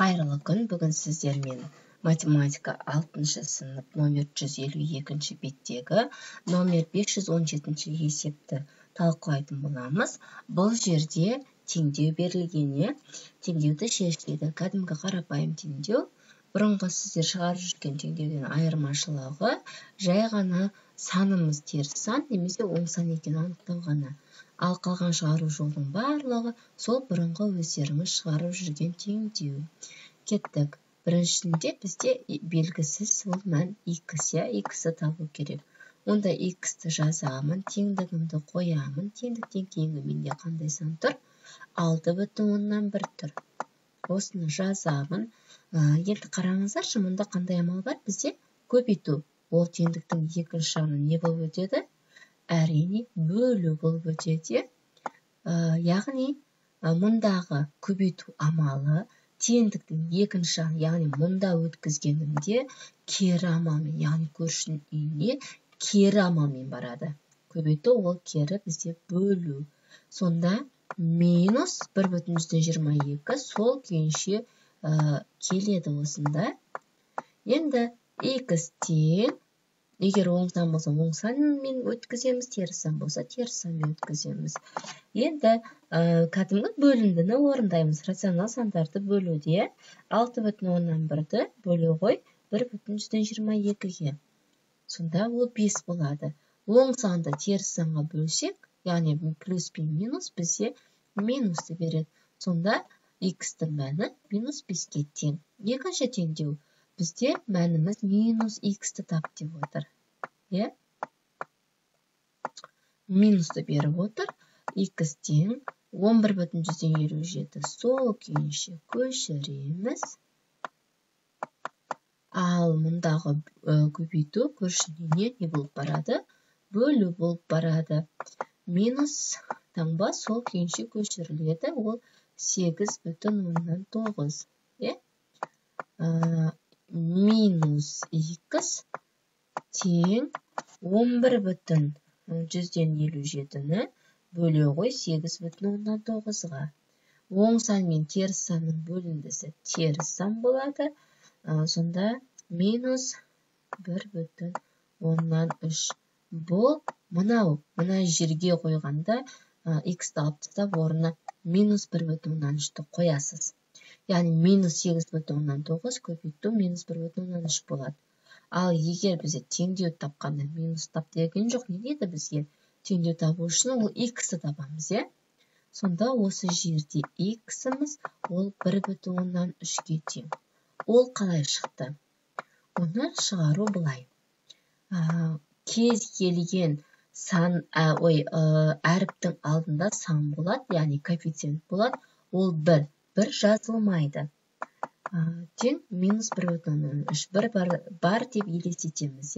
Қайырлы күн, бүгін сіздермен математика 6 сынып номер 152 беттегі номер 517 есепті талқылайтын боламыз. Бұл жерде теңдеу берілгене, теңдеуді шешеді. Кәдімгі қарапайым теңдеу, бұрынғы сіздер шығарып жүрген теңдеуден айырмашылығы жай ғана санымыз теріс сан немесе оң сан екенін анықтау ғана. Ал қалған шығару жолдың барлығы сол бұрынғы өздеріңіз шығарып жүрген теңдеу. Кеттік. Біріншінде бізде белгісіз сол мән x, x-ті табу керек. Онда x-ті жазамын, теңдігімді қоямын. Теңдіктен кейінгі менде қандай сан тұр? 6/1 тұр. Осыны жазамын. Енді қараңыздаршы, мұнда қандай амал бар? Бізде көбейту. Ол теңдіктің екінші жағы не болып өтеді? Әрине бөлу болып өтеді. Яғни мұндағы көбейту амалы теңдіктің екінші жағын, яғни мұнда өткізгенімде кері амалмен, яғни көршінің үйіне кері амалмен барады. Көбейту ол кері бізде бөлу. Сонда минус 1/22 сол күйінше келеді осында. Енді x тең, егер оң сан болса, оң санмен өткіземіз, теріс сан болса, теріс санмен өткіземіз. Енді кәдімгі бөліндіні орындаймыз. Рационал сандарды бөлуде 6/1-ді бөлу ғой 1/122-ге. Сонда ол 5 болады. Оң санды теріс санға бөлсек, яғни плюс пен минус бізде минусты береді. Сонда x-тің мәні минус 5-ке тең. Екінші теңдеу. Бізде мәніміз минус x-ті тап деп отыр. Минусты беріп отыр. X тең 11/157 сол күйінше көшіреміз. Ал мұндағы көбейту көршініне не болып барады? Бөлу болып барады. Минус таңба сол күйінше көшіріледі. Ол 8/9. Минус x тең 11/157-ні бөлу ғой 8/9-ға. Оң сан мен теріс санның бөліндісі теріс сан болады. Сонда минус 1/3. Бұл мына жерге қойғанда x-ті алып тастап орнына минус 1/3-ті қоясыз. Яғни минус 8/9 көбейту минус 1/3 болады. Ал егер бізде теңдеу тапқанда минус тап деген жоқ, не дейді бізге? Теңдеу табу үшін ол x-ті табамыз, Сонда осы жерде x-іміз ол 1/3-ге тең. Ол қалай шықты? Оны шығару былай. Кез келген сан, әріптің алдында сан болады, яғни коэффициент болады. Ол 1 жазылмайды. Тең минус 1/3. 1 бар деп елестетеміз,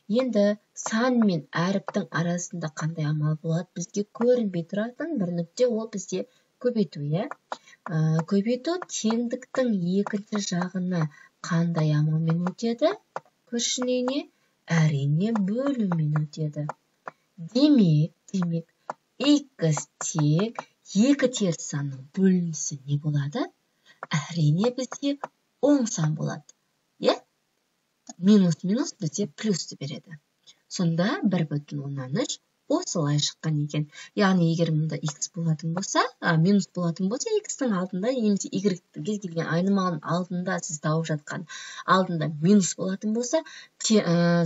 Енді сан мен әріптің арасында қандай амал болады? Бізге көрінбей тұратын бір нүкте, ол бізде көбейту, Көбейту теңдіктің екінші жағына қандай амалмен өтеді? Көршініне әрине бөлумен өтеді. Демек, x тең 2 теріс санның бөлінісі не болады? Әрине бізде оң сан болады. Минус бізде плюсті береді. Сонда 1/3 осылай шыққан екен. Яғни егер мұнда x болатын болса, минус болатын болса, x-тің алдында, немесе y-ті кез келген айнымалының алдында сіз тауып жатқан алдында минус болатын болса,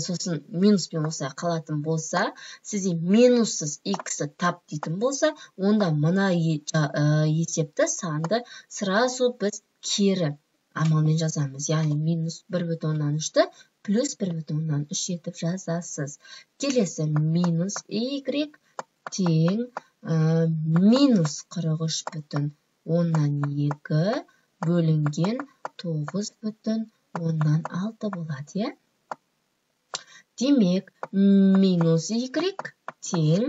сосын минуспен осылай қалатын болса, сізде минуссыз x-ті тап дейтін болса, онда мына есепті санды сразу біз кері амалмен жазамыз. Яғни минус 1/3-ті плюс 1/3 етіп жазасыз. Келесі минус y тең минус 43/2 бөлінген 9/6 болады, Демек, минус y тең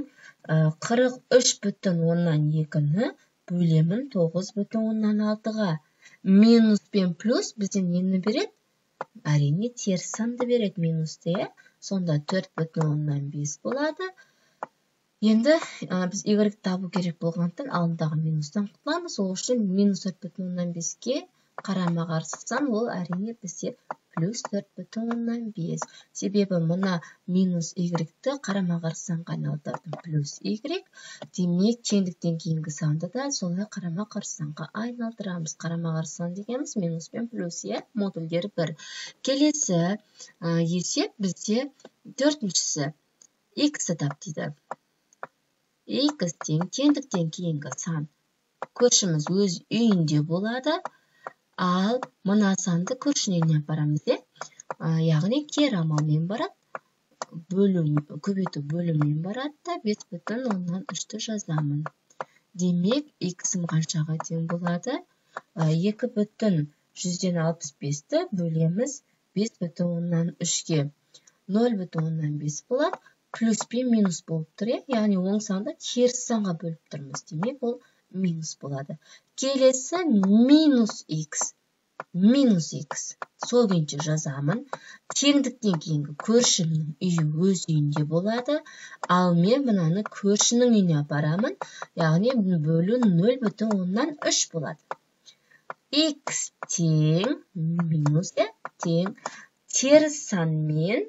43/2-ні бөлемін 9/6-ға. Минус пен плюс бізде нені береді? Әрине теріс санды береді минусты, Сонда 4/5 болады. Енді біз y табу керек болғандықтан алдындағы минустан құтыламыз. Ол үшін минус 4/5-ке қарама-қарсы сан, ол әрине бізде плюс 4,5. Себебі мұна минус y-ті қарама-қарсы санға айналдырдым, плюс y. Демек, теңдіктен кейінгі санды да солай қарама-қарсы санға айналдырамыз. Қарама-қарсы сан дегеніміз минус пен плюс, модульдері бір. Келесі есеп бізде төртіншісі x тап дейді. X тең теңдіктен кейінгі сан көршіміз өз үйінде болады, ал мына санды көршінен апарамыз, яғни кері амалмен барады, көбейту бөліммен барады да 5,3-ті жазамын. Демек, x-ім қаншаға тең болады? 2,165-ті бөлеміз 5,3-ге. 0,5 болады, плюс пен минус болып тұр, яғни оң санды теріс санға бөліп тұрмыз. Демек, ол минус болады. Келесі минус x. Минус x. Сол күйінше жазамын. Теңдіктен кейінгі көршімнің үйі өз үйінде болады. Ал мен мұнаны көршінің үйіне апарамын. Яғни бөлу 0,3 болады. X тең минус тең теріс санмен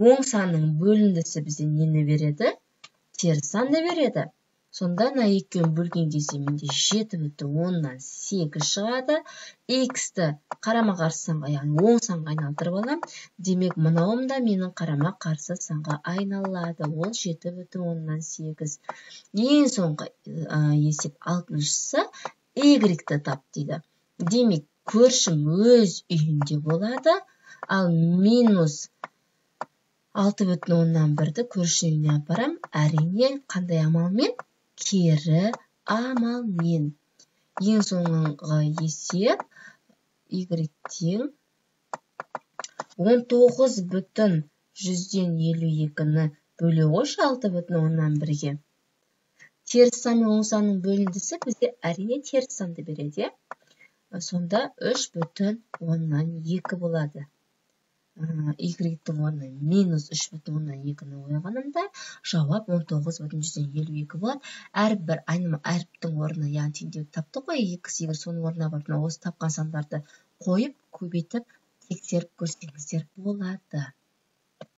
оң санның бөліндісі бізде нені береді? Теріс санды береді. Сонда на екеуін бөлген кезде менде 7,8 шығады. X-ті қарама-қарсы санға, яғни оң санға айналдырып алам. Демек, мынауым да менің қарама-қарсы санға айналады. Ол 7,8. Ең соңғы есеп 6-шысы y-ті тап дейді. Демек, көршім өз үйінде болады, ал минус 6,1-ді көршіне апарам. Әрине, қандай амалмен? Кері амалмен. Ең соңғы есеп y тең 19,152-ні бөле қойшы 6,1-ге. Теріс сан мен оң санның бөліндісі бізде әрине теріс санды береді. Сонда 3,2 болады. Y-тің орнына минус 3,2-ні ойғанымда жауап 19,152 болады. Әрбір әріптің орнына, яғни теңдеуді таптық қой, x, y соның орнына барып, осы тапқан сандарды қойып, көбейтіп, тексеріп көрсеңіздер болады.